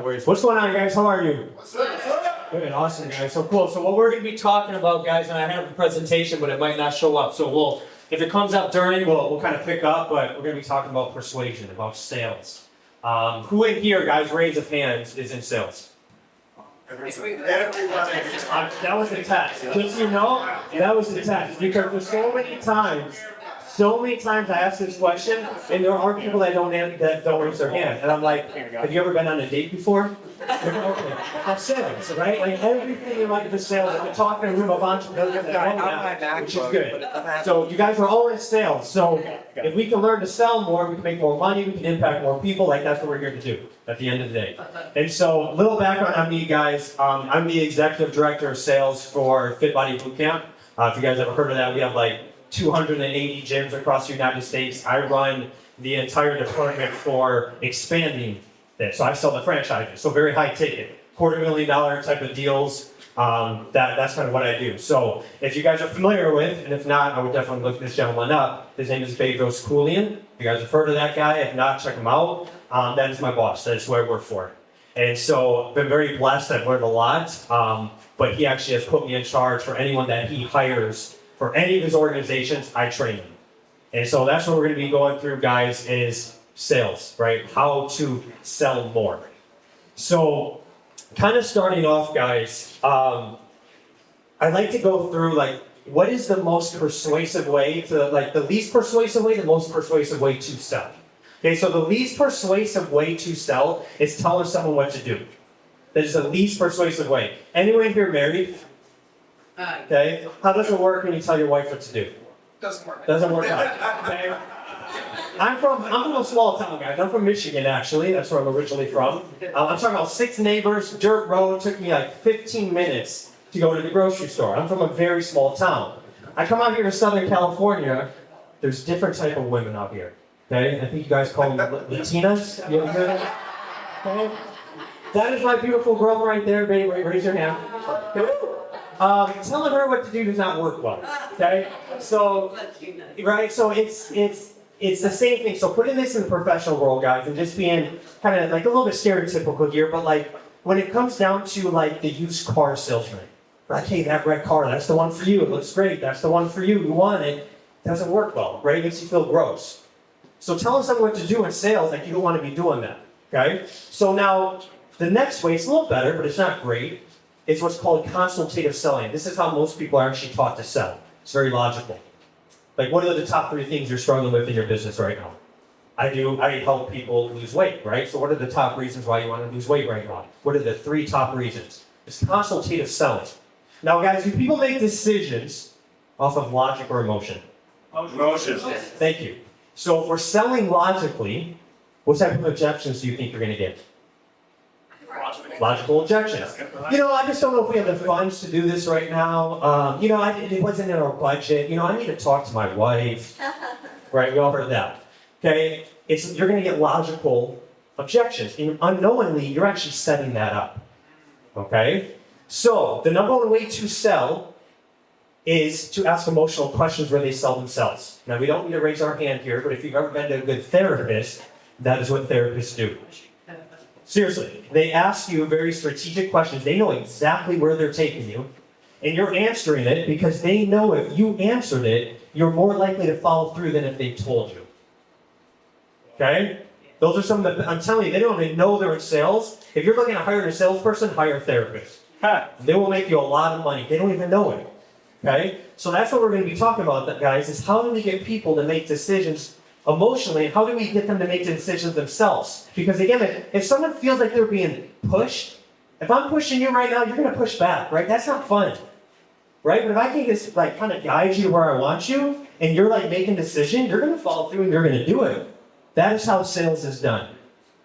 worries. What's going on, guys? How are you? Good, awesome, guys. So cool. So what we're going to be talking about, guys, and I have a presentation, but it might not show up. So if it comes up during, we'll kind of pick up, but we're going to be talking about persuasion, about sales. Who in here, guys, raise of hands, is in sales? Everybody. That was the test. Just so you know, that was the test. Because for so many times I ask this question, and there are people that don't raise their hand. And I'm like, have you ever been on a date before? Okay, that's sales, right? Like everything in life is sales. I've been talking to a room of entrepreneurs that don't now, which is good. So you guys are all in sales. So if we can learn to sell more, we can make more money, we can impact more people. Like that's what we're here to do at the end of the day. And so a little background on me, guys. I'm the executive director of sales for Fit Body Bootcamp. If you guys ever heard of that, we have like 280 gyms across the United States. I run the entire department for expanding this. So I sell the franchises, so very high ticket, $250,000 type of deals. That's kind of what I do. So if you guys are familiar with, and if not, I would definitely look this gentleman up. His name is Bedros Keuilian. You guys have heard of that guy. If not, check him out. That is my boss. That is who I work for. And so I've been very blessed. I've learned a lot. But he actually has put me in charge for anyone that he hires for any of his organizations. I train them. And so that's what we're going to be going through, guys, is sales, right? How to sell more. So kind of starting off, guys, I'd like to go through like what is the most persuasive way to, like the least persuasive way, the most persuasive way to sell. Okay, so the least persuasive way to sell is telling someone what to do. That is the least persuasive way. Anyone here married? Okay, how does it work when you tell your wife what to do? Doesn't work. Doesn't work out. Okay. I'm from a small town, guys. I'm from Michigan, actually. That's where I'm originally from. I'm talking about 6 neighbors, dirt road. It took me like 15 minutes to go to the grocery store. I'm from a very small town. I come out here to Southern California. There's different type of women out here. Okay, I think you guys call them Latinas. You ever heard of that? Okay. That is my beautiful girl right there. Baby, raise your hand. Okay. Telling her what to do does not work well. Okay, so right, so it's the same thing. So putting this in the professional world, guys, and just being kind of like a little bit stereotypical here, but like when it comes down to like the used car salesman, like, hey, that red car, that's the one for you. It looks great. That's the one for you. You want it. Doesn't work well, right? It makes you feel gross. So telling someone what to do in sales, like you don't want to be doing that. Okay, so now the next way, it's a little better, but it's not great. It's what's called consultative selling. This is how most people are actually taught to sell. It's very logical. Like, what are the top 3 things you're struggling with in your business right now? I help people lose weight, right? So what are the top reasons why you want to lose weight right now? What are the 3 top reasons? It's consultative selling. Now, guys, do people make decisions off of logic or emotion? Emotions. Thank you. So if we're selling logically, what type of objections do you think you're going to get? Logical objections. You know, I just don't know if we have the funds to do this right now. You know, it wasn't in our budget. You know, I need to talk to my wife. Right, we all heard that. Okay, you're going to get logical objections. And unknowingly, you're actually setting that up. Okay? So, the number one way to sell is to ask emotional questions where they sell themselves. Now, we don't need to raise our hand here, but if you've ever been to a good therapist, that is what therapists do. Seriously, they ask you very strategic questions. They know exactly where they're taking you, and you're answering it because they know if you answered it, you're more likely to follow through than if they told you. Okay? Those are some of the, I'm telling you, they don't even know they're in sales. If you're looking to hire a salesperson, hire a therapist. They will make you a lot of money. They don't even know it. Okay? So that's what we're going to be talking about, guys, is how do we get people to make decisions emotionally, how do we get them to make the decisions themselves? Because again, if someone feels like they're being pushed, if I'm pushing you right now, you're going to push back, right? That's not fun, right? But if I can just like kind of guide you to where I want you, and you're like making a decision, you're going to follow through and you're going to do it. That is how sales is done.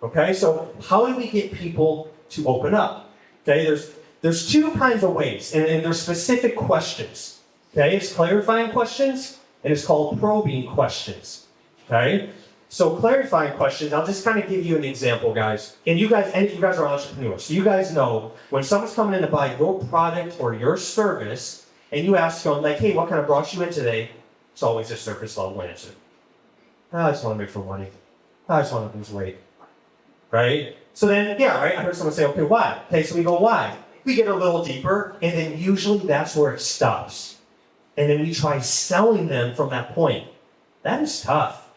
Okay, so how do we get people to open up? Okay, there's 2 kinds of ways, and there's specific questions. Okay, it's clarifying questions, and it's called probing questions. Okay, so clarifying questions, I'll just kind of give you an example, guys. And you guys are entrepreneurs, so you guys know when someone's coming in to buy your product or your service, and you ask them, like, hey, what kind of brought you in today? It's always a surface level answer. I just want to make more money. I just want to lose weight. right? So then, yeah, right, I heard someone say, okay, why? Okay, so we go, why? We get a little deeper, and then usually that's where it stops. And then we try selling them from that point. That is tough.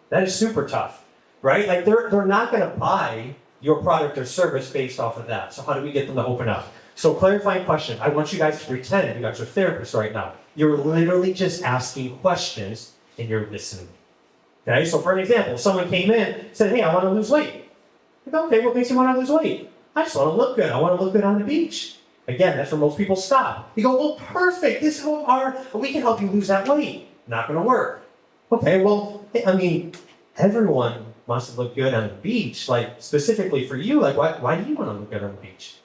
That is super tough, right? Like they're not going to buy your product or service based off of that. So how do we get them to open up? So clarifying question. I want you guys to pretend you guys are therapists right now. You're literally just asking questions and you're listening. Okay, so for an example, someone came in, said, hey, I want to lose weight. Like, okay, what makes you want to lose weight? I just want to look good. I want to look good on the beach. Again, that's where most people stop. You go, well, perfect. This is what we can help you lose that weight. Not going to work. Okay, well, I mean, everyone wants to look good on the beach. Like, specifically for you, like, why do you want to look good on the beach?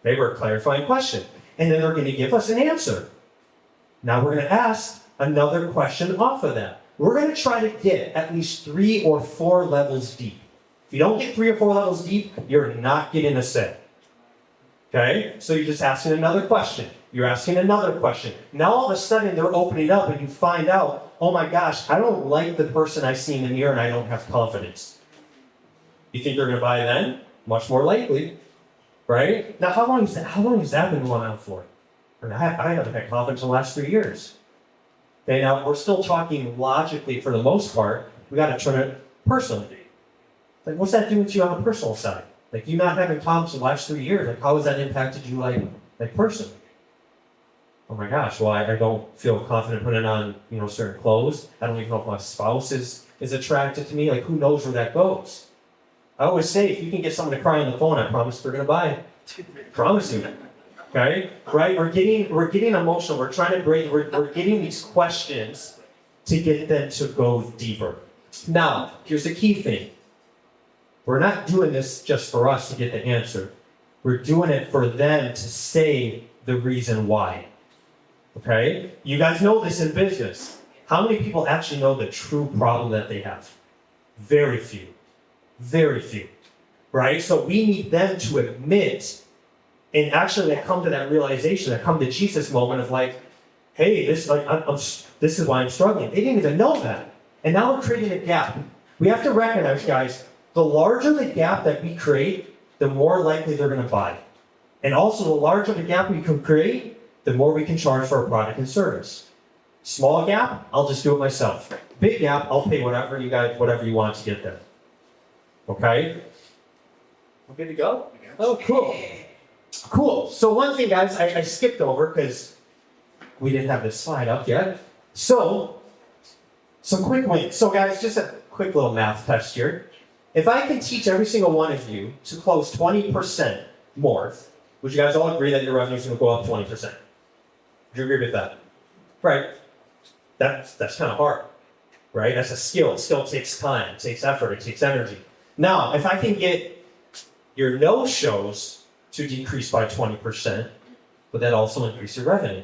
They were a clarifying question. And then they're going to give us an answer. Now we're going to ask another question off of that. We're going to try to get at least 3 or 4 levels deep. If you don't get 3 or 4 levels deep, you're not getting a set. Okay? So you're just asking another question. You're asking another question. Now all of a sudden they're opening up and you find out, oh my gosh, I don't like the person I see in the mirror and I don't have confidence. You think they're going to buy then? Much more likely. Right? Now how long has that been going on for? I haven't had confidence in the last 3 years. Okay, now we're still talking logically for the most part. We got to turn it personally. Like, what's that doing to you on the personal side? Like, you not having confidence in the last 3 years, like, how has that impacted you, like personally? Oh my gosh, well, I don't feel confident putting on, certain clothes. I don't even know if my spouse is attracted to me. Like, who knows where that goes? I always say, if you can get someone to cry on the phone, I promise they're going to buy it. Promise you. Okay? Right? We're getting emotional. We're trying to break, we're getting these questions to get them to go deeper. Now, here's the key thing. We're not doing this just for us to get the answer. We're doing it for them to say the reason why. Okay? You guys know this in business. How many people actually know the true problem that they have? Very few. Very few. Right? So we need them to admit and actually that come to that realization, that come to Jesus moment of like, hey, this is why I'm struggling. They didn't even know that. And now we're creating a gap. We have to recognize, guys, the larger the gap that we create, the more likely they're going to buy. And also, the larger the gap we can create, the more we can charge for a product and service. Small gap, I'll just do it myself. Big gap, I'll pay whatever you want to get there. Okay? We're good to go? Oh, cool. Cool. So one thing, guys, I skipped over because we didn't have this slide up yet. So, some quick wins. So, guys, just a quick little math test here. If I can teach every single one of you to close 20% more, would you guys all agree that your revenue is going to go up 20%? Would you agree with that? Right. That's kind of hard. Right? That's a skill. Skill takes time. It takes effort. It takes energy. Now, if I can get your no-shows to decrease by 20%, but that also increase your revenue.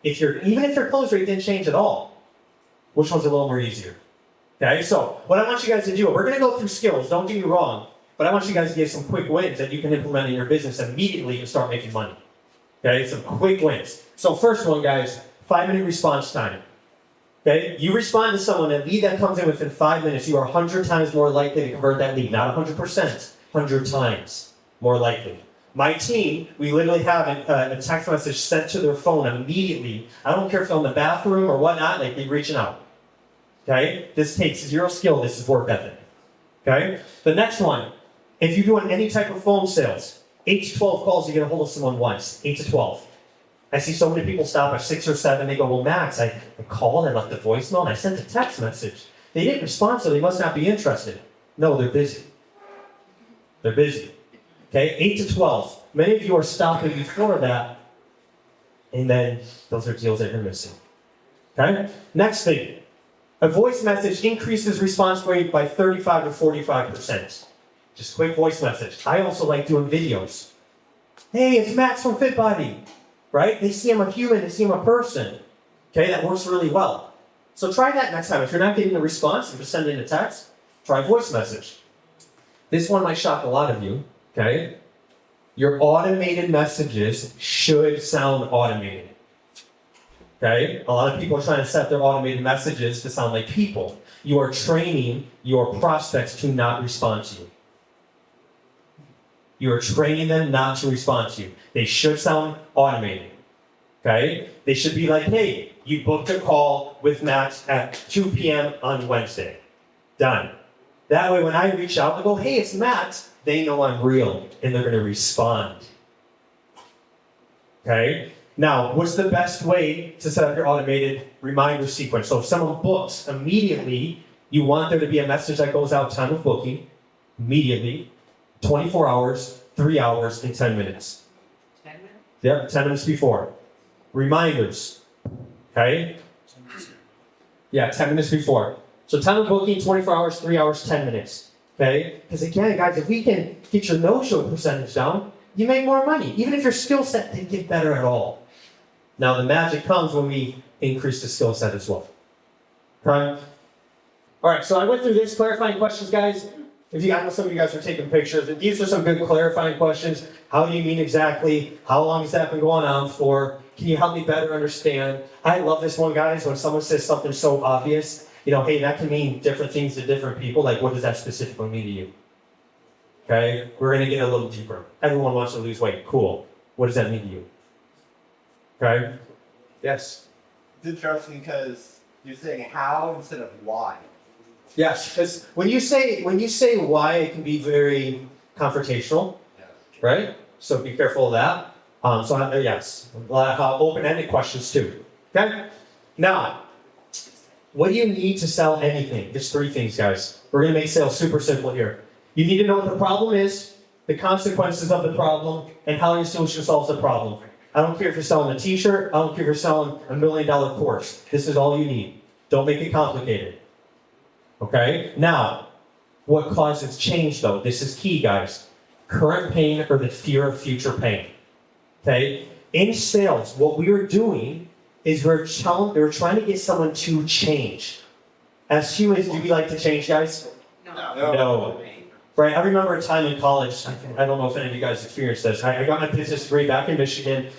Even if your close rate didn't change at all, which one's a little more easier? Okay, so what I want you guys to do, we're going to go through skills, don't get me wrong, but I want you guys to get some quick wins that you can implement in your business immediately and start making money. Okay, some quick wins. So first one, guys, 5-minute response time. Okay, you respond to someone, a lead that comes in within 5 minutes, you are 100 times more likely to convert that lead. Not 100%, 100 times more likely. My team, we literally have a text message sent to their phone immediately. I don't care if they're in the bathroom or whatnot, like they're reaching out. Okay? This takes 0 skill, this is work ethic. Okay? The next one, if you're doing any type of phone sales, 8 to 12 calls, you get a hold of someone once. 8 to 12. I see so many people stop at 6 or 7, they go, well, Max, I called, I left a voicemail, and I sent a text message. They didn't respond, so they must not be interested. No, they're busy. They're busy. Okay, 8 to 12. Many of you are stopping before that, and then those are deals that you're missing. Okay? Next thing. A voice message increases response rate by 35 to 45%. Just quick voice message. I also like doing videos. Hey, it's Max from FitBody. Right? They see I'm a human, they see I'm a person. Okay, that works really well. So try that next time. If you're not getting a response, if you're sending a text, try a voice message. This one might shock a lot of you. Okay? Your automated messages should sound automated. Okay? A lot of people are trying to set their automated messages to sound like people. You are training your prospects to not respond to you. You are training them not to respond to you. They should sound automated. Okay? They should be like, hey, you booked a call with Max at 2 p.m. on Wednesday. Done. That way, when I reach out and go, hey, it's Max, they know I'm real and they're going to respond. Okay? Now, what's the best way to set up your automated reminder sequence? So if someone books immediately, you want there to be a message that goes out time of booking, immediately, 24 hours, 3 hours, and 10 minutes. 10 minutes? Yep, 10 minutes before. Reminders. Okay? Yeah, 10 minutes before. So time of booking, 24 hours, 3 hours, 10 minutes. Okay? Because again, guys, if we can get your no-show percentage down, you make more money. Even if your skill set didn't get better at all. Now, the magic comes when we increase the skill set as well. Okay? All right, so I went through this clarifying questions, guys. I know some of you guys are taking pictures, and these are some good clarifying questions. How do you mean exactly? How long has that been going on for? Can you help me better understand? I love this one, guys, when someone says something so obvious. Hey, that can mean different things to different people. Like, what does that specifically mean to you? Okay, we're going to get a little deeper. Everyone wants to lose weight. Cool. What does that mean to you? Okay? Yes? It's interesting because you're saying how instead of why. Yes, because when you say why, it can be very confrontational, right? So be careful of that. Yes, a lot of open-ended questions too. Okay. Now, what do you need to sell anything? There's 3 things, guys. We're gonna make sales super simple here. You need to know what the problem is, the consequences of the problem, and how your solution solves the problem. I don't care if you're selling a T-shirt. I don't care if you're selling $1 million course. This is all you need. Don't make it complicated. Okay? Now, what causes change, though? This is key, guys. Current pain or the fear of future pain. Okay? In sales, what we are doing is we're trying to get someone to change. As humans, do we like to change, guys? No. Right? I remember a time in college, I don't know if any of you guys experienced this. I got my business degree back in Michigan,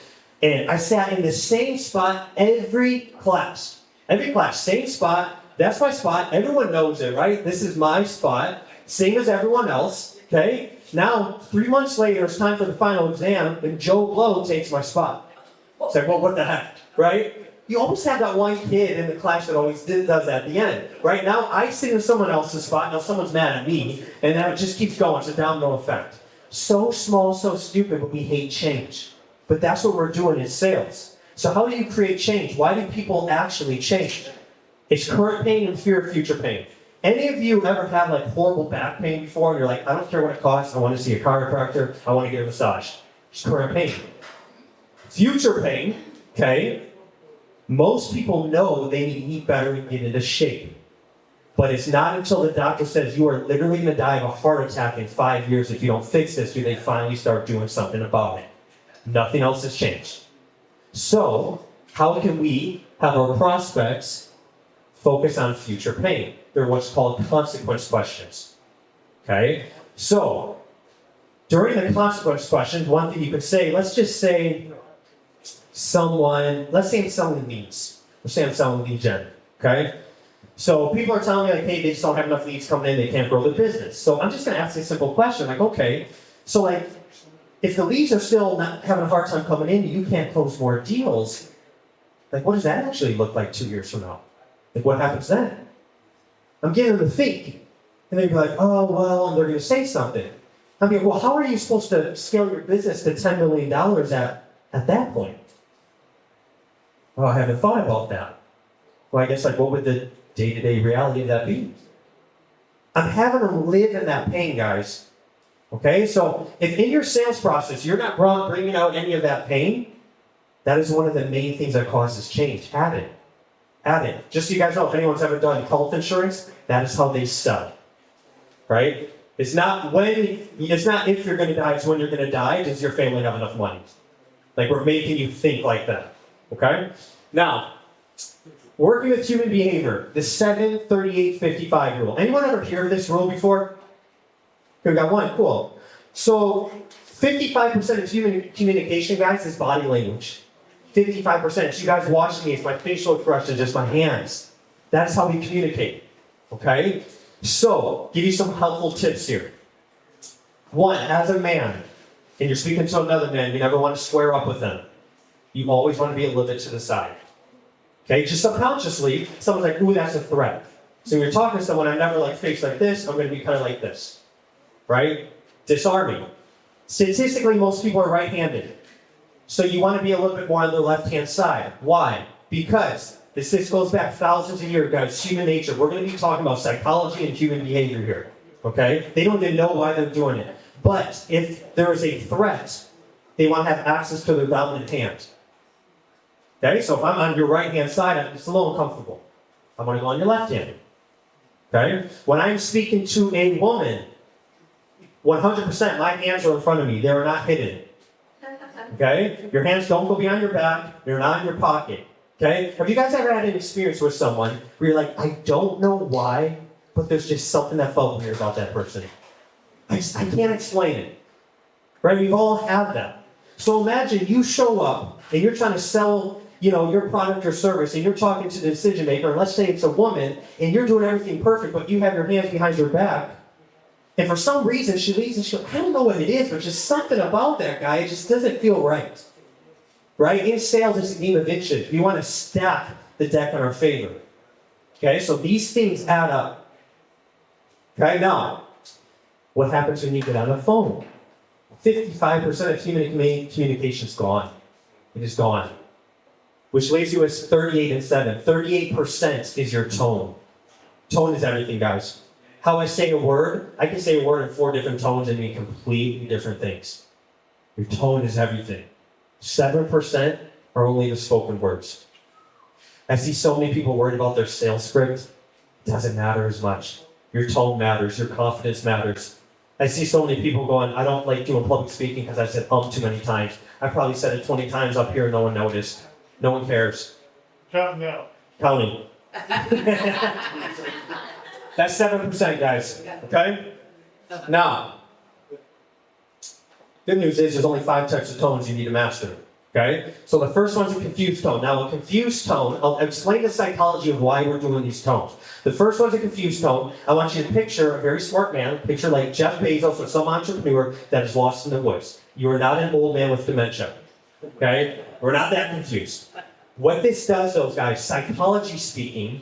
and I sat in the same spot every class. Every class, same spot. That's my spot. Everyone knows it, right? This is my spot. Same as everyone else, okay? Now, 3 months later, it's time for the final exam, and Joe Blow takes my spot. It's like, well, what the heck, right? You almost have that one kid in the class that always does that at the end. Right now, I sit in someone else's spot, now someone's mad at me, and then it just keeps going. It's a domino effect. So small, so stupid, but we hate change. But that's what we're doing in sales. So how do you create change? Why do people actually change? It's current pain and fear of future pain. Any of you ever had like horrible back pain before, and you're like, I don't care what it costs, I want to see a chiropractor, I want to get a massage. It's current pain. Future pain, okay? Most people know they need to eat better and get into shape. But it's not until the doctor says you are literally going to die of a heart attack in 5 years if you don't fix this, do they finally start doing something about it. Nothing else has changed. So, how can we have our prospects focus on future pain? They're what's called consequence questions. Okay? So, during the consequence questions, one thing you could say, let's just say let's say I'm selling leads. Let's say I'm selling lead gen. Okay? So people are telling me like, hey, they just don't have enough leads coming in, they can't grow their business. So I'm just gonna ask a simple question, like, okay, so like, if the leads are still not having a hard time coming in, you can't close more deals, like what does that actually look like 2 years from now? Like what happens then? I'm getting them to think. And they'd be like, oh, well, and they're gonna say something. I mean, well, how are you supposed to scale your business to $10 million at that point? Well, I haven't thought about that. Well, I guess like what would the day-to-day reality of that be? I'm having them live in that pain, guys. Okay, so if in your sales process you're not bringing out any of that pain, that is one of the main things that causes change. Add it. Add it. Just so you guys know, if anyone's ever done health insurance, that is how they sell. Right? It's not if you're going to die, it's when you're going to die. Does your family have enough money? Like we're making you think like that. Okay? Now, working with human behavior, the 7-38-55 rule. Anyone ever hear of this rule before? Okay, we got one, cool. So, 55% of human communication, guys, is body language. 55%. So you guys watching me, it's my facial expressions, just my hands. That's how we communicate. Okay? So, give you some helpful tips here. One, as a man, and you're speaking to another man, you never want to square up with them. You always want to be a little bit to the side. Okay, just subconsciously, someone's like, ooh, that's a threat. So when you're talking to someone, I never like face like this, I'm going to be kind of like this. Right? Disarming. Statistically, most people are right-handed. So you want to be a little bit more on the left-hand side. Why? Because this goes back thousands of years, guys. Human nature. We're going to be talking about psychology and human behavior here. Okay? They don't even know why they're doing it. But if there is a threat, they want to have access to their dominant hand. Okay? So if I'm on your right-hand side, it's a little uncomfortable. I'm going to go on your left hand. Okay? When I'm speaking to a woman, 100% my hands are in front of me. They are not hidden. Okay? Your hands don't go behind your back. They're not in your pocket. Okay? Have you guys ever had an experience with someone where you're like, I don't know why, but there's just something that felt weird about that person? I can't explain it. Right? We've all had that. So imagine you show up and you're trying to sell, your product or service, and you're talking to the decision maker, and let's say it's a woman, and you're doing everything perfect, but you have your hands behind your back. And for some reason, she leaves and she's like, I don't know what it is, but just something about that guy, it just doesn't feel right. Right? In sales, it's a game of inches. We want to stack the deck in our favor. Okay? So these things add up. Okay? Now, what happens when you get on the phone? 55% of human communication is gone. It is gone. Which leaves you with 38 and 7. 38% is your tone. Tone is everything, guys. How I say a word, I can say a word in 4 different tones and mean completely different things. Your tone is everything. 7% are only the spoken words. I see so many people worried about their sales script. It doesn't matter as much. Your tone matters. Your confidence matters. I see so many people going, I don't like doing public speaking because I said too many times. I probably said it 20 times up here and no one noticed. No one cares. Count now. Counting. That's 7%, guys. Okay? Now, good news is there's only 5 types of tones you need to master. Okay? So the first one's a confused tone. Now, a confused tone, I'll explain the psychology of why we're doing these tones. The first one's a confused tone. I want you to picture a very smart man, picture like Jeff Bezos or some entrepreneur that is lost in the woods. You are not an old man with dementia. Okay? We're not that confused. What this does, though, guys, psychology speaking,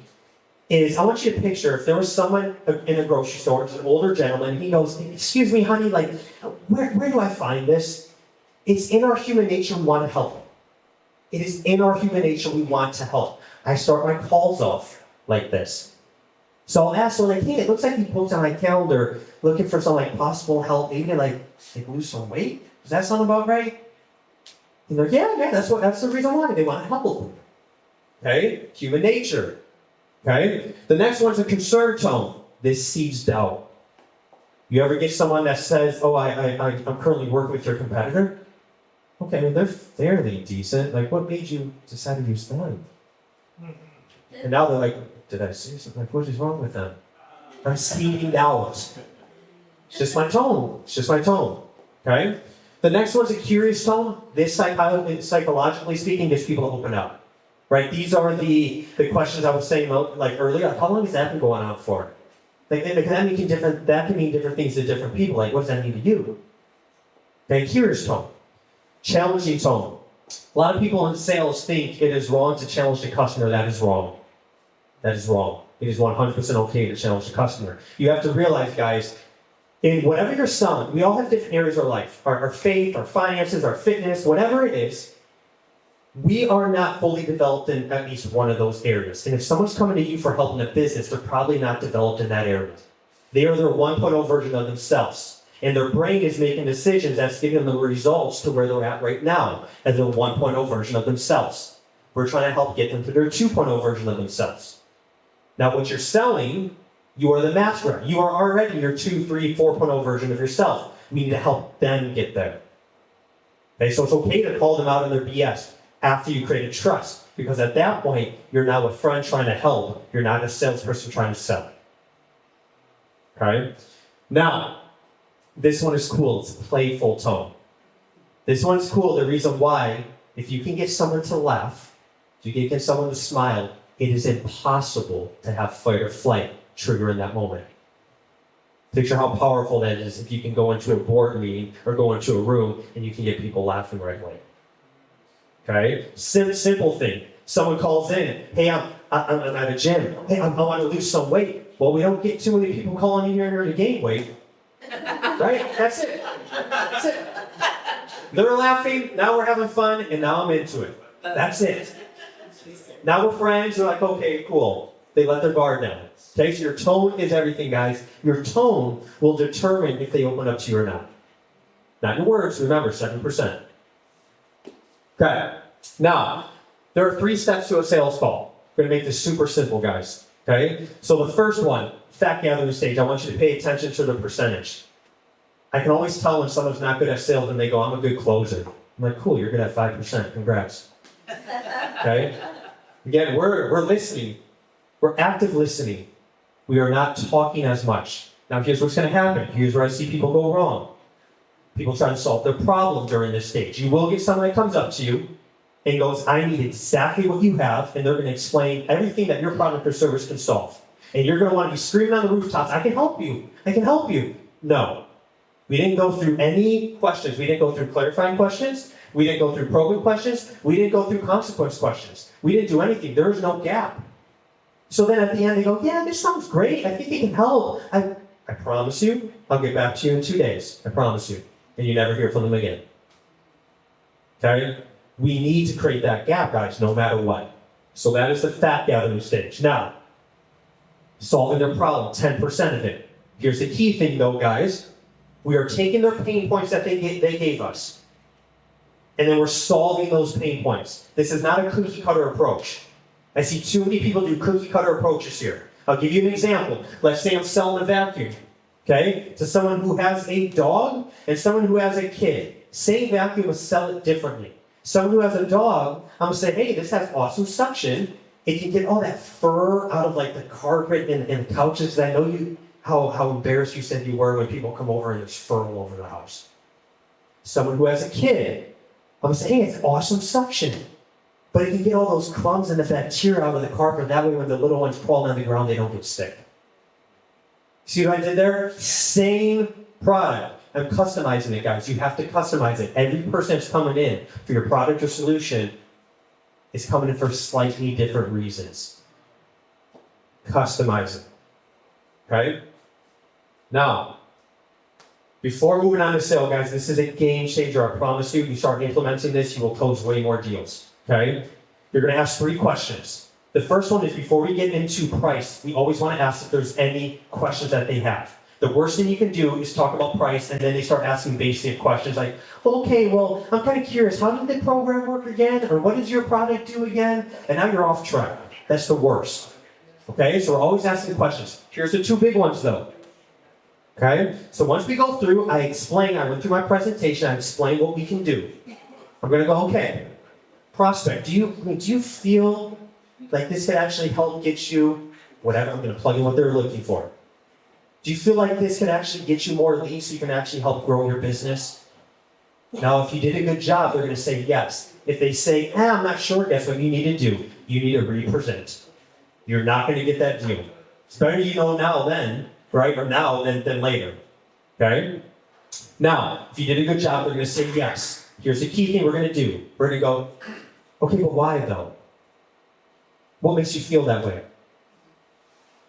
is I want you to picture if there was someone in a grocery store, it's an older gentleman, he goes, excuse me, honey, like, where do I find this? It's in our human nature we want to help. It is in our human nature we want to help. I start my calls off like this. So I'll ask someone, like, hey, it looks like you booked on my calendar looking for some like possible help, maybe like lose some weight. Does that sound about right? And they're like, yeah, that's the reason why. They want to help them. Okay? Human nature. Okay? The next one's a concern tone. This seeds doubt. You ever get someone that says, oh, I'm currently working with your competitor? Okay, I mean, they're fairly decent. Like, what made you decide to use them? And now they're like, did I say something? Like, what is wrong with them? I'm seeding doubt. It's just my tone. It's just my tone. Okay? The next one's a curious tone. This, psychologically speaking, gets people to open up. Right? These are the questions I was saying like earlier. How long has that been going on for? Like, that can mean different things to different people. Like, what does that mean to you? Okay, curious tone. Challenging tone. A lot of people in sales think it is wrong to challenge the customer. That is wrong. That is wrong. It is 100% okay to challenge the customer. You have to realize, guys, in whatever you're selling, we all have different areas of life. Our faith, our finances, our fitness, whatever it is, we are not fully developed in at least one of those areas. And if someone's coming to you for help in a business, they're probably not developed in that area. They are their 1.0 version of themselves. And their brain is making decisions that's giving them the results to where they're at right now as their 1.0 version of themselves. We're trying to help get them to their 2.0 version of themselves. Now, what you're selling, you are the master. You are already your 2, 3, 4.0 version of yourself. We need to help them get there. Okay, so it's okay to call them out on their BS after you create a trust. Because at that point, you're now a friend trying to help. You're not a salesperson trying to sell. Okay? Now, this one is cool. It's a playful tone. This one's cool. The reason why, if you can get someone to laugh, if you can get someone to smile, it is impossible to have fight or flight trigger in that moment. Picture how powerful that is if you can go into a board meeting or go into a room and you can get people laughing right away. Okay? Simple thing. Someone calls in, hey, I'm at a gym. Hey, I want to lose some weight. Well, we don't get too many people calling in here to gain weight. Right? That's it. That's it. They're laughing, now we're having fun, and now I'm into it. That's it. Now we're friends, they're like, okay, cool. They let their guard down. Okay, so your tone is everything, guys. Your tone will determine if they open up to you or not. Not your words, remember, 7%. Okay, now, there are 3 steps to a sales call. We're going to make this super simple, guys. Okay, so the first one, fact gathering stage, I want you to pay attention to the percentage. I can always tell when someone's not good at sales and they go, I'm a good closer. I'm like, cool, you're good at 5%, congrats. Okay? Again, we're listening. We're active listening. We are not talking as much. Now here's what's going to happen. Here's where I see people go wrong. People try to solve their problem during this stage. You will get someone that comes up to you and goes, I need exactly what you have, and they're going to explain everything that your product or service can solve. And you're going to want to be screaming on the rooftops, I can help you. I can help you. No. We didn't go through any questions. We didn't go through clarifying questions. We didn't go through probing questions. We didn't go through consequence questions. We didn't do anything. There was no gap. So then at the end, they go, yeah, this sounds great. I think it can help. I promise you, I'll get back to you in 2 days. I promise you. And you never hear from them again. Okay? We need to create that gap, guys, no matter what. So that is the fact gathering stage. Now, solving their problem, 10% of it. Here's the key thing, though, guys. We are taking their pain points that they gave us, and then we're solving those pain points. This is not a cookie-cutter approach. I see too many people do cookie-cutter approaches here. I'll give you an example. Let's say I'm selling a vacuum, okay, to someone who has a dog and someone who has a kid. Same vacuum, but sell it differently. Someone who has a dog, I'm going to say, hey, this has awesome suction. It can get all that fur out of like the carpet and couches. I know you... How embarrassed you said you were when people come over and there's fur all over the house. Someone who has a kid, I'm going to say, hey, it's awesome suction. But it can get all those crumbs and the bacteria out of the carpet. That way when the little ones crawl on the ground, they don't get sick. See what I did there? Same product. I'm customizing it, guys. You have to customize it. Every person that's coming in for your product or solution is coming in for slightly different reasons. Customize it. Okay? Now, before moving on to sale, guys, this is a game changer. I promise you, you start implementing this, you will close way more deals. Okay? You're going to ask 3 questions. The first one is before we get into price, we always want to ask if there's any questions that they have. The worst thing you can do is talk about price, and then they start asking basic questions like, okay, well, I'm kind of curious, how did the program work again? Or what does your product do again? And now you're off track. That's the worst. Okay, so we're always asking questions. Here's the 2 big ones, though. Okay, so once we go through, I went through my presentation, I explained what we can do. I'm going to go, okay, prospect, do you feel like this could actually help get you whatever? I'm going to plug in what they're looking for. Do you feel like this could actually get you more leads so you can actually help grow your business? Now, if you did a good job, they're going to say yes. If they say, I'm not sure, guess what you need to do? You need to represent. You're not going to get that deal. It's better you know now than, right? Or now than later. Okay? Now, if you did a good job, they're going to say yes. Here's the key thing we're going to do. We're going to go, okay, but why though? What makes you feel that way?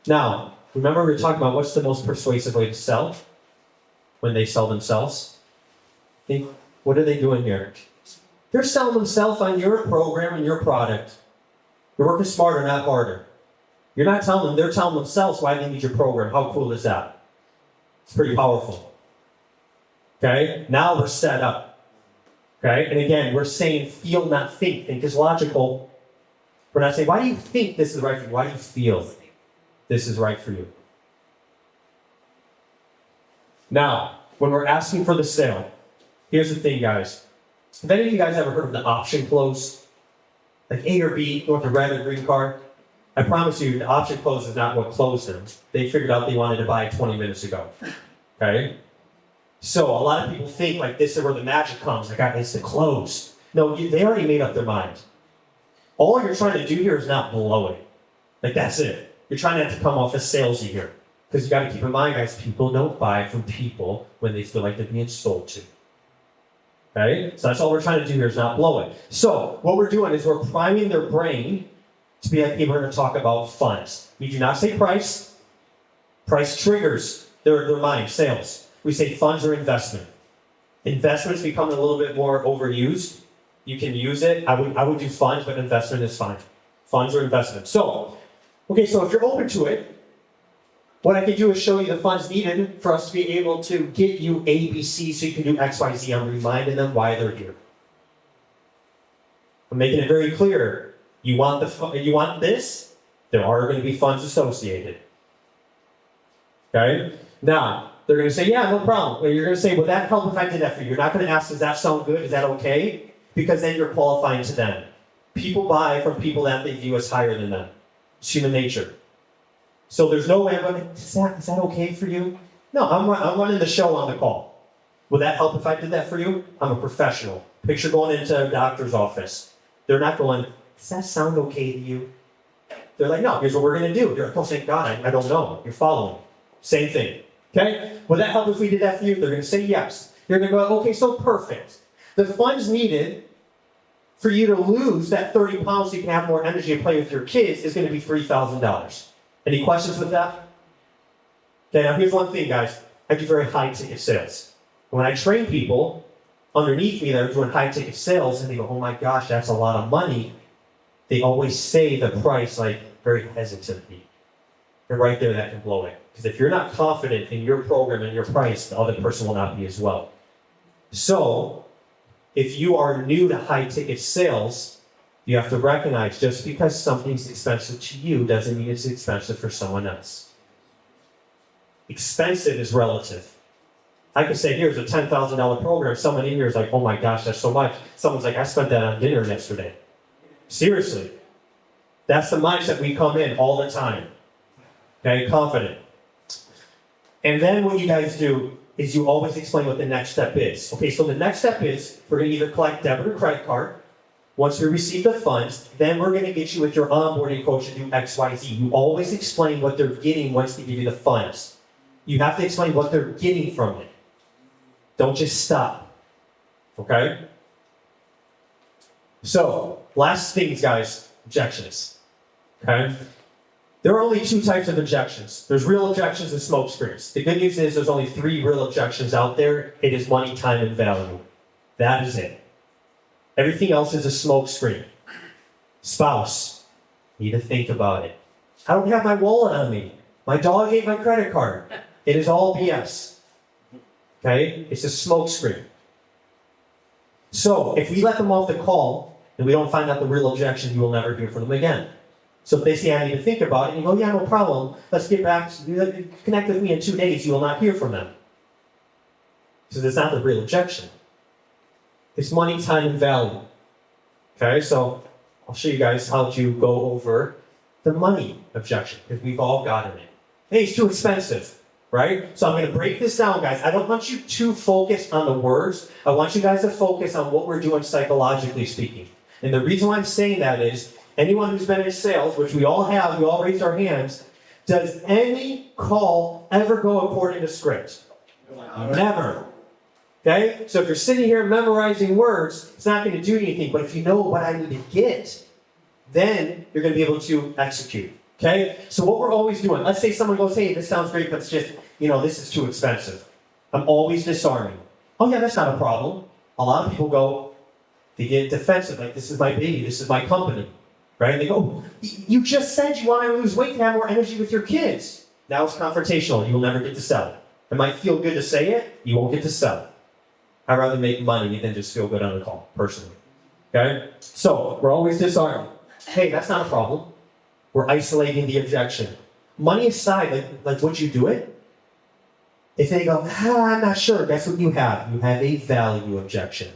Now, remember we were talking about what's the most persuasive way to sell? When they sell themselves. Think, what are they doing here? They're selling themselves on your program and your product. You're working smarter, not harder. You're not telling them, they're telling themselves why they need your program. How cool is that? It's pretty powerful. Okay? Now we're set up. Okay? And again, we're saying feel, not think. Think is logical. We're not saying, why do you think this is right for you? Why do you feel this is right for you? Now, when we're asking for the sale, here's the thing, guys. Have any of you guys ever heard of the option close? Like A or B, go with the red or green card? I promise you, the option close is not what closed them. They figured out they wanted to buy 20 minutes ago. Okay? So a lot of people think like this is where the magic comes. Like, it's the close. No, they already made up their mind. All you're trying to do here is not blow it. Like, that's it. You're trying not to come off as salesy here. Because you got to keep in mind, guys, people don't buy from people when they feel like they're being sold to. Okay? So that's all we're trying to do here is not blow it. So what we're doing is we're priming their brain to be like, hey, we're going to talk about funds. We do not say price. Price triggers their mind, sales. We say funds or investment. Investment's becoming a little bit more overused. You can use it. I would do funds, but investment is fine. Funds or investment. So, okay, so if you're open to it, what I can do is show you the funds needed for us to be able to get you A, B, C, so you can do X, Y, Z. I'm reminding them why they're here. I'm making it very clear. You want this? There are going to be funds associated. Okay? Now, they're going to say, yeah, no problem. You're going to say, would that help if I did that for you? You're not going to ask, does that sound good? Is that okay? Because then you're qualifying to them. People buy from people that they view as higher than them. It's human nature. So there's no way I'm going, is that okay for you? No, I'm running the show on the call. Would that help if I did that for you? I'm a professional. Picture going into a doctor's office. They're not going, does that sound okay to you? They're like, no, here's what we're going to do. You're like, oh, thank God, I don't know. You're following. Same thing. Okay? Would that help if we did that for you? They're going to say yes. You're going to go, okay, so perfect. The funds needed for you to lose that 30 pounds so you can have more energy and play with your kids is going to be $3,000. Any questions with that? Okay, now here's one thing, guys. I do very high ticket sales. When I train people underneath me that are doing high ticket sales and they go, oh my gosh, that's a lot of money, they always say the price like very hesitantly. And right there, that can blow it. Because if you're not confident in your program and your price, the other person will not be as well. So, if you are new to high ticket sales, you have to recognize just because something's expensive to you doesn't mean it's expensive for someone else. Expensive is relative. I could say, here's a $10,000 program. Someone in here is like, oh my gosh, that's so much. Someone's like, I spent that on dinner yesterday. Seriously. That's the mindset we come in all the time. Okay, confident. And then what you guys do is you always explain what the next step is. Okay, so the next step is we're going to either collect debit or credit card. Once we receive the funds, then we're going to get you with your onboarding coach to do X, Y, Z. You always explain what they're getting once they give you the funds. You have to explain what they're getting from it. Don't just stop. Okay? So, last things, guys, objections. Okay? There are only two types of objections. There's real objections and smoke screens. The good news is there's only 3 real objections out there. It is money, time, and value. That is it. Everything else is a smoke screen. Spouse, need to think about it. I don't have my wallet on me. My dog ate my credit card. It is all BS. Okay? It's a smoke screen. So, if we let them off the call and we don't find out the real objection, you will never hear from them again. So if they say, I need to think about it, and you go, yeah, no problem. Let's get back, connect with me in 2 days. You will not hear from them. So that's not the real objection. It's money, time, and value. Okay, so I'll show you guys how to go over the money objection, because we've all gotten it. Hey, it's too expensive, right? So I'm going to break this down, guys. I don't want you to focus on the words. I want you guys to focus on what we're doing psychologically speaking. And the reason why I'm saying that is, anyone who's been in sales, which we all have, we all raised our hands, does any call ever go according to script? Never. Okay? So if you're sitting here memorizing words, it's not going to do anything. But if you know what I need to get, then you're going to be able to execute. Okay? So what we're always doing, let's say someone goes, hey, this sounds great, but it's just, this is too expensive. I'm always disarming. Oh yeah, that's not a problem. A lot of people go, they get defensive, like this is my baby, this is my company. Right? They go, you just said you want to lose weight and have more energy with your kids. Now it's confrontational. You will never get to sell it. It might feel good to say it. You won't get to sell it. I'd rather make money than just feel good on the call, personally. Okay? So, we're always disarming. Hey, that's not a problem. We're isolating the objection. Money aside, like would you do it? If they go, I'm not sure, guess what you have? You have a value objection.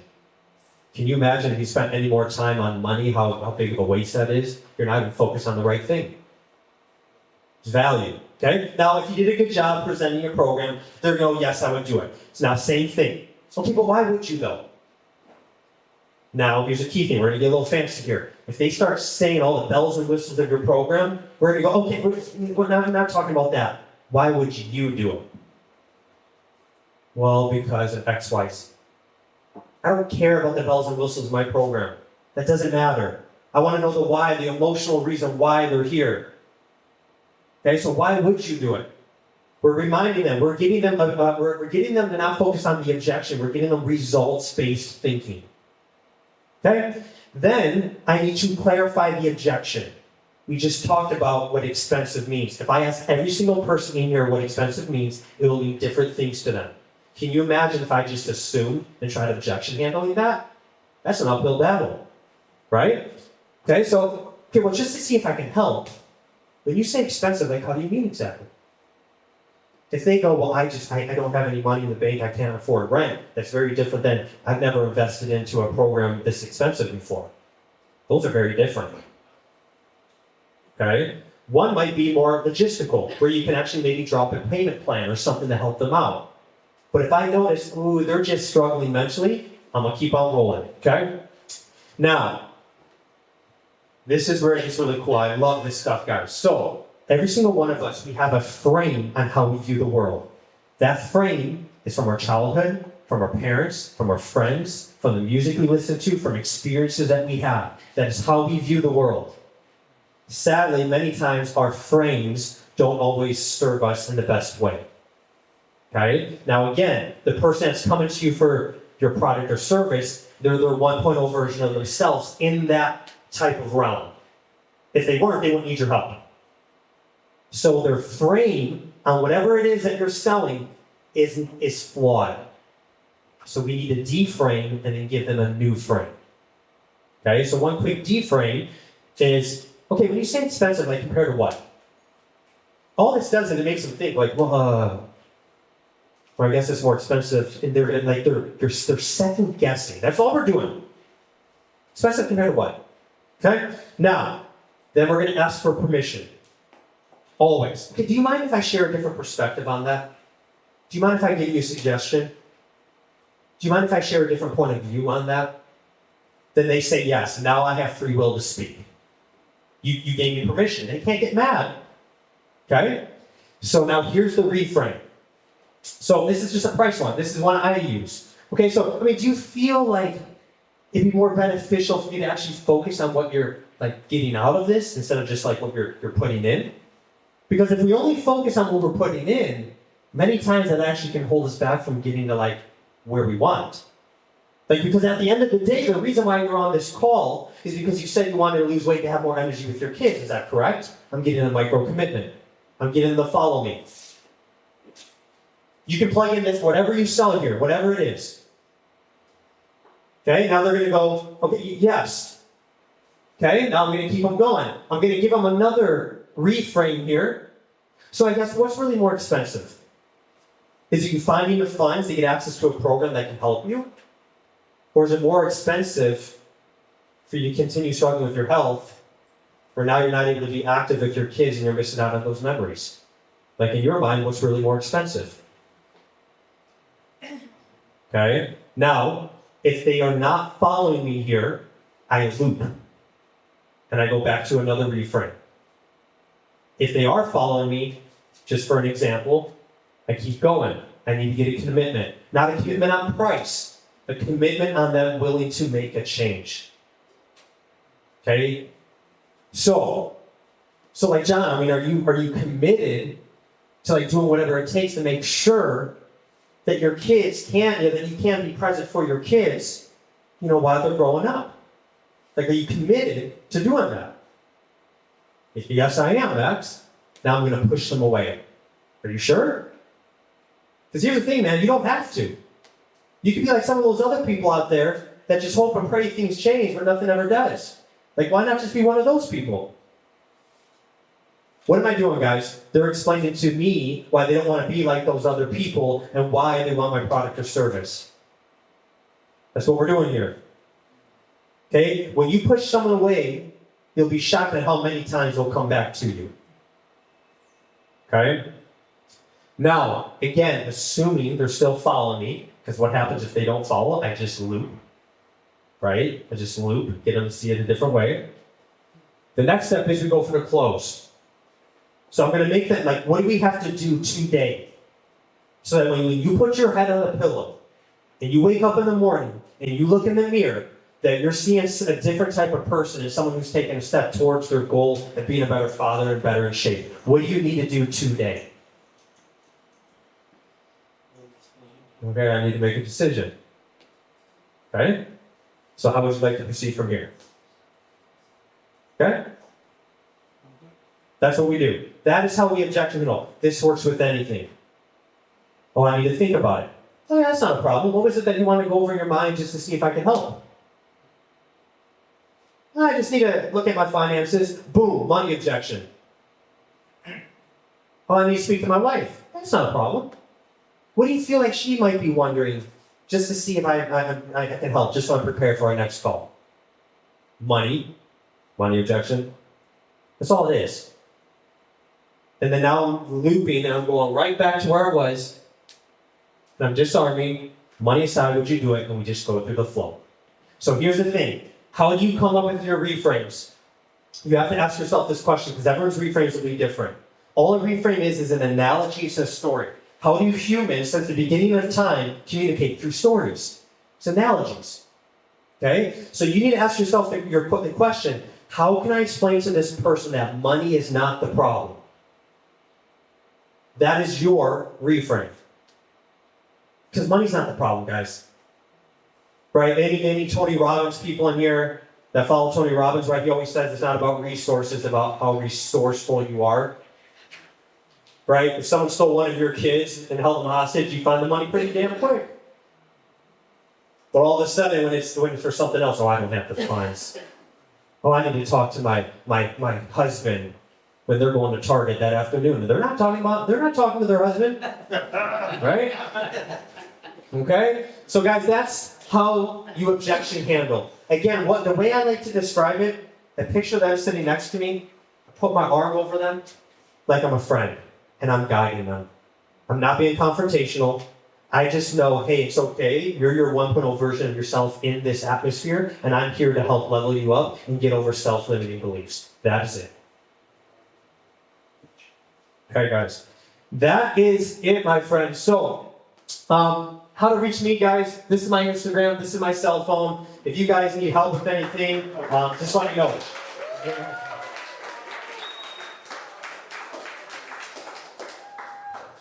Can you imagine if you spent any more time on money, how big of a waste that is? You're not even focused on the right thing. It's value. Okay? Now, if you did a good job presenting your program, they're going to go, yes, I would do it. It's now same thing. Okay, but why would you though? Now, here's a key thing. We're going to get a little fancy here. If they start saying all the bells and whistles of your program, we're going to go, okay, we're not talking about that. Why would you do it? Well, because of X, Y, Z. I don't care about the bells and whistles of my program. That doesn't matter. I want to know the why, the emotional reason why they're here. Okay, so why would you do it? We're reminding them. We're getting them. We're getting them to not focus on the objection. We're getting them results-based thinking. Okay. Then I need to clarify the objection. We just talked about what expensive means. If I ask every single person in here what expensive means, it will mean different things to them. Can you imagine if I just assumed and tried objection handling that? That's an uphill battle, right? Okay, so, well, just to see if I can help, when you say expensive, like, how do you mean exactly? If they go, well, I don't have any money in the bank, I can't afford rent, that's very different than, I've never invested into a program this expensive before. Those are very different. Okay? One might be more logistical, where you can actually maybe drop a payment plan or something to help them out. But if I notice, ooh, they're just struggling mentally, I'm going to keep on rolling, okay? Now, this is where it gets really cool. I love this stuff, guys. So, every single one of us, we have a frame on how we view the world. That frame is from our childhood, from our parents, from our friends, from the music we listen to, from experiences that we have. That is how we view the world. Sadly, many times our frames don't always serve us in the best way. Okay? Now again, the person that's coming to you for your product or service, they're their 1.0 version of themselves in that type of realm. If they weren't, they wouldn't need your help. So their frame on whatever it is that you're selling is flawed. So we need to deframe and then give them a new frame. Okay, so one quick deframe is, okay, when you say expensive, like compared to what? All this does is it makes them think like, well, I guess it's more expensive. And they're second guessing. That's all we're doing. Expensive compared to what? Okay? Now, then we're going to ask for permission. Always. Okay, do you mind if I share a different perspective on that? Do you mind if I give you a suggestion? Do you mind if I share a different point of view on that? Then they say yes. Now I have free will to speak. You gave me permission. They can't get mad. Okay? So now here's the reframe. So this is just a price one. This is one I use. Okay, so, do you feel like it'd be more beneficial for you to actually focus on what you're getting out of this instead of just what you're putting in? Because if we only focus on what we're putting in, many times that actually can hold us back from getting to where we want. Because at the end of the day, the reason why you're on this call is because you said you wanted to lose weight to have more energy with your kids. Is that correct? I'm getting a micro commitment. I'm getting the follow me. You can plug in this, whatever you sell here, whatever it is. Okay, now they're going to go, okay, yes. Okay, now I'm going to keep them going. I'm going to give them another reframe here. So I guess what's really more expensive? Is it you finding the funds to get access to a program that can help you? Or is it more expensive for you to continue struggling with your health, where now you're not able to be active with your kids and you're missing out on those memories? In your mind, what's really more expensive? Okay? Now, if they are not following me here, I loop. And I go back to another reframe. If they are following me, just for an example, I keep going. I need to get a commitment. Not a commitment on price, a commitment on them willing to make a change. Okay? So John, are you committed to doing whatever it takes to make sure that your kids that you can be present for your kids, while they're growing up? Are you committed to doing that? If yes, I am, Max. Now I'm going to push them away. Are you sure? Because here's the thing, man, you don't have to. You can be like some of those other people out there that just hope and pray things change, but nothing ever does. Why not just be one of those people? What am I doing, guys? They're explaining to me why they don't want to be like those other people and why they want my product or service. That's what we're doing here. Okay? When you push someone away, you'll be shocked at how many times they'll come back to you. Okay? Now, again, assuming they're still following me, because what happens if they don't follow? I just loop. Right? I just loop, get them to see it a different way. The next step is we go for the close. So I'm going to make that like, what do we have to do today? So that when you put your head on the pillow and you wake up in the morning and you look in the mirror, that you're seeing a different type of person and someone who's taking a step towards their goal of being a better father and better in shape. What do you need to do today? Okay, I need to make a decision. Okay? So how would you like to proceed from here? Okay? That's what we do. That is how we objection at all. This works with anything. Oh, I need to think about it. Oh, yeah, that's not a problem. What was it that you want to go over in your mind just to see if I can help? I just need to look at my finances. Boom, money objection. Oh, I need to speak to my wife. That's not a problem. What do you feel like she might be wondering just to see if I can help, just so I'm prepared for our next call? Money objection. That's all it is. And then now I'm looping and I'm going right back to where I was. And I'm disarming. Money aside, would you do it? And we just go through the flow. So here's the thing. How do you come up with your reframes? You have to ask yourself this question because everyone's reframes will be different. All a reframe is an analogy to a story. How do humans, since the beginning of time, communicate? Through stories. It's analogies. Okay? So you need to ask yourself the question, how can I explain to this person that money is not the problem? That is your reframe. Because money's not the problem, guys. Right? Any Tony Robbins people in here that follow Tony Robbins, right? He always says it's not about resources, it's about how resourceful you are. Right? If someone stole one of your kids and held them hostage, you find the money pretty damn quick. But all of a sudden, when it's for something else, oh, I don't have the funds. Oh, I need to talk to my husband when they're going to Target that afternoon. They're not talking to their husband. Right? Okay? So guys, that's how you objection handle. Again, the way I like to describe it, a picture that is sitting next to me, I put my arm over them like I'm a friend, and I'm guiding them. I'm not being confrontational. I just know, hey, it's okay. You're your 1.0 version of yourself in this atmosphere, and I'm here to help level you up and get over self-limiting beliefs. That is it. Okay, guys. That is it, my friends. So, how to reach me, guys. This is my Instagram. This is my cell phone. If you guys need help with anything, just let me know.